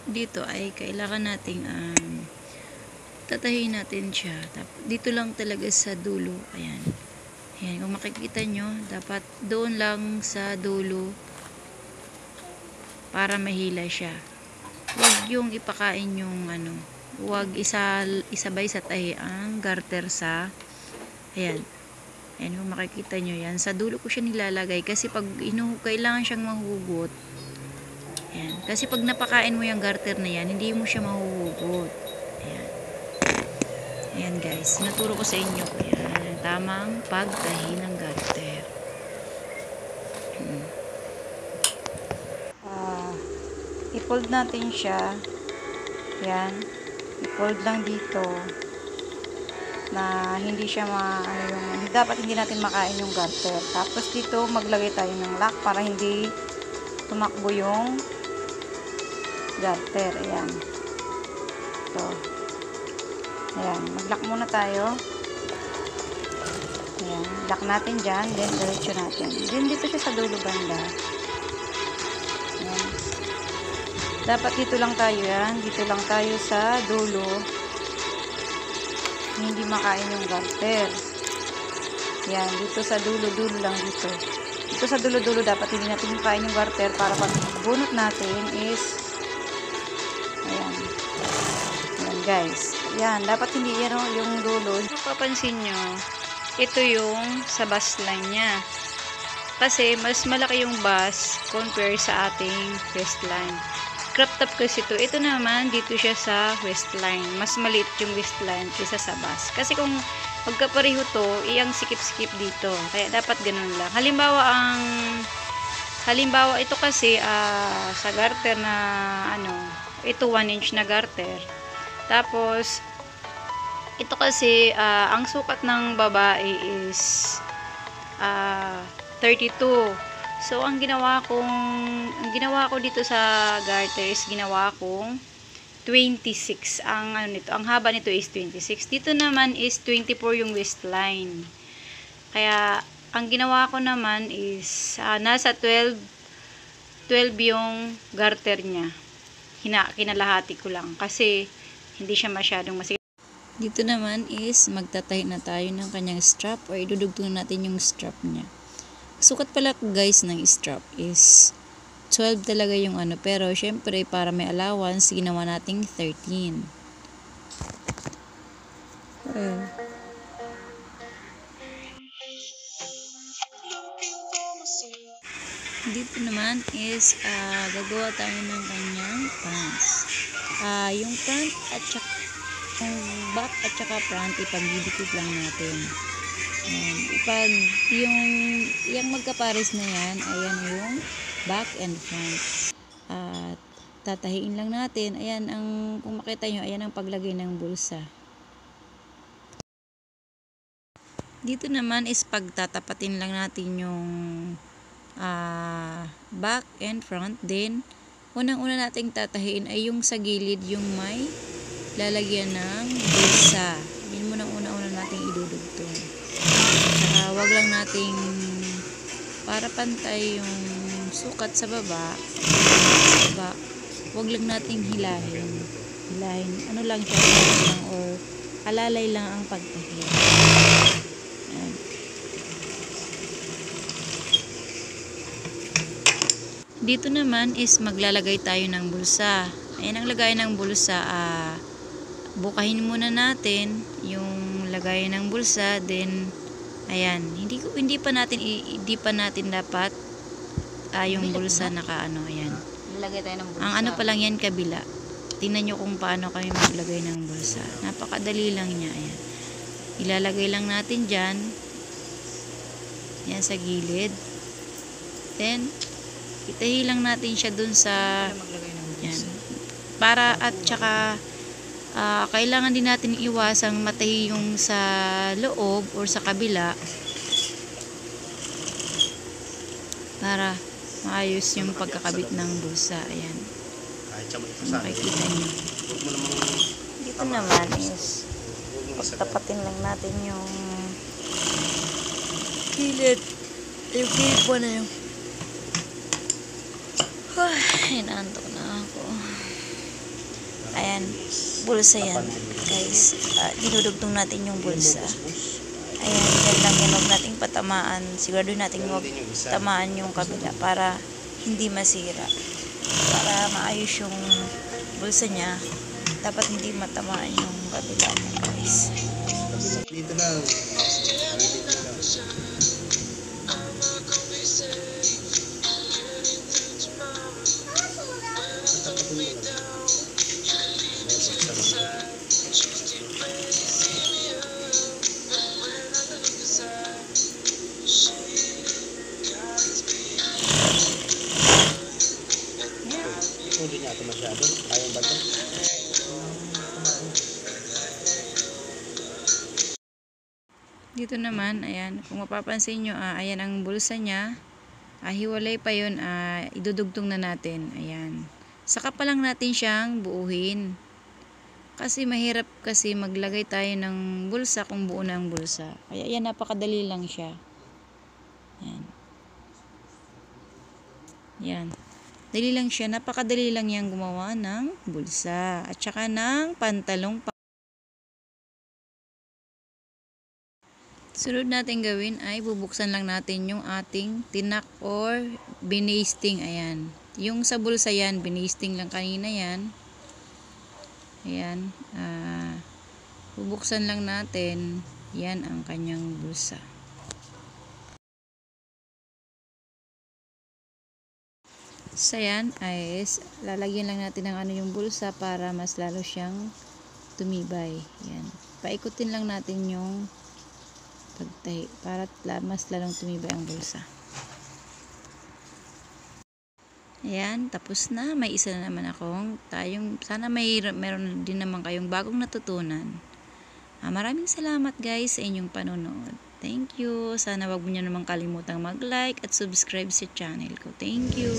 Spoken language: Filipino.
dito ay kailangan nating tatahiin natin siya. Dito lang talaga sa dulo. Ayan. Ayan, kung makikita nyo, dapat doon lang sa dulo para mahila siya. Huwag yung ipakain yung huwag isabay sa tahi ang garter sa ayan. Ayan, kung makikita nyo yan, sa dulo ko siya nilalagay kasi pag kailangan siyang mahugot. Ayan, kasi pag napakain mo yung garter na yan, hindi mo siya mahuhugot. Ayan. Ayan guys, naturo ko sa inyo. Ayan, tamang pagtahi ng garter. I-fold natin siya. Ayan, i-fold lang dito na hindi siya dapat hindi natin makain yung garter. Tapos dito maglagay tayo ng lock para hindi tumakbo yung garter. Ayan. So, ayan, mag-lock muna tayo. Ayan, lock natin dyan, then diretso natin. Then dito siya sa dulo banda. Ayan. Dapat dito lang tayo yan. Dito lang tayo sa dulo. Hindi makain yung garter. Yan, dito sa dulo-dulo lang dito. Dito sa dulo-dulo dapat hindi natin makain yung garter para pag bunot natin is ayan. Ayan guys. Yan, dapat hindi yan yung dulo. Kung papansin nyo, ito yung sa bus line niya. Kasi mas malaki yung bus compare sa ating waistline. Crop top kasi ito. Ito naman, dito siya sa waistline. Mas maliit yung waistline kaysa sa bust. Kasi kung magkapareho to, iyang sikip-sikip dito. Kaya dapat ganun lang. Halimbawa ito kasi sa garter na ito 1 inch na garter. Tapos ito kasi ang sukat ng babae is 32. So, ang ginawa ko dito sa garter is ginawa kong 26. Ang haba nito is 26. Dito naman is 24 yung waistline. Kaya, ang ginawa ko naman is nasa 12 yung garter niya. Kinalahati ko lang kasi hindi siya masyadong masikip. Dito naman is magtatahi na tayo ng kanyang strap or idudugtong natin yung strap niya. Sukat pala guys ng strap is 12 talaga yung pero syempre para may allowance ginawa nating 13. Dito naman is gagawa tayo ng kanyang pants. Yung front at saka yung back at saka front ipagdidikit lang natin. Pag yung magkapares na yan, ayan yung back and front. At tatahiin lang natin. Ayan kung makita nyo, ayan ang paglagay ng bulsa. Dito naman is pagtatapatin lang natin yung back and front. Then, unang-una nating tatahiin ay yung sa gilid, yung may lalagyan ng bulsa. Yun muna una-una nating idudugtong. Wag lang nating para pantay yung sukat sa baba. Wag lang nating hilahin. Ano lang siya lang or alalay lang ang pagtahi. Dito naman is maglalagay tayo ng bulsa. Ayan ang lagay ng bulsa. Bukahin muna natin yung lagay ng bulsa, then ayan, hindi pa natin dapat yung bulsa ayan. Ilagay tayo ng bulsa. Ang pa lang yan kabila. Tingnan nyo kung paano kami maglagay ng bulsa. Napakadali lang niya. Ayan. Ilalagay lang natin dyan. Yan sa gilid. Then, itahi lang natin siya dun sa yan. Para at saka kailangan din natin iwasang matahi yung sa loob or sa kabila para maayos yung pagkakabit ng bulsa. Ayan. Makikita nyo. Dito naman is pagtapatin lang natin yung kilid. Yung kilid po na yung Ay, naantok na ako. Ayan, bulsa yan, guys. Dinudugtong natin yung bulsa. Ayan, yan lang yan. Huwag nating patamaan. Siguraduhin natin huwag tamaan yung kabila para hindi masira. Para maayos yung bulsa niya. Dapat hindi matamaan yung kabila niya, guys. Dito lang. Hindi niya ito masyado. Ayaw ba ito? Dito naman, ayan, kung mapapansin nyo, ayan ang bulsa niya. Hiwalay pa yun, idudugtong na natin. Ayan. Saka pa lang natin siyang buuhin. Kasi mahirap kasi maglagay tayo ng bulsa kung buo na ang bulsa. Kaya ayan, napakadali lang siya. Ayan. Yan. Dali lang siya. Napakadali lang yang gumawa ng bulsa. At saka ng pantalong. Sunod natin gawin ay bubuksan lang natin yung ating tinak or binasting. Ayan. Yung sa bulsa yan, binasting lang kanina yan. Ayan. Bubuksan lang natin. Yan ang kanyang bulsa. So yan ay lalagyan lang natin ng yung bulsa para mas lalo siyang tumibay. Yan. Paikutin lang natin yung pagtahi para mas lalong tumibay ang bulsa. Ayan, tapos na. May isa na naman akong sana meron din naman kayong bagong natutunan. Maraming salamat guys sa inyong panonood. Thank you. Sana wag mo niyo naman kalimutang mag-like at subscribe sa channel ko. Thank you.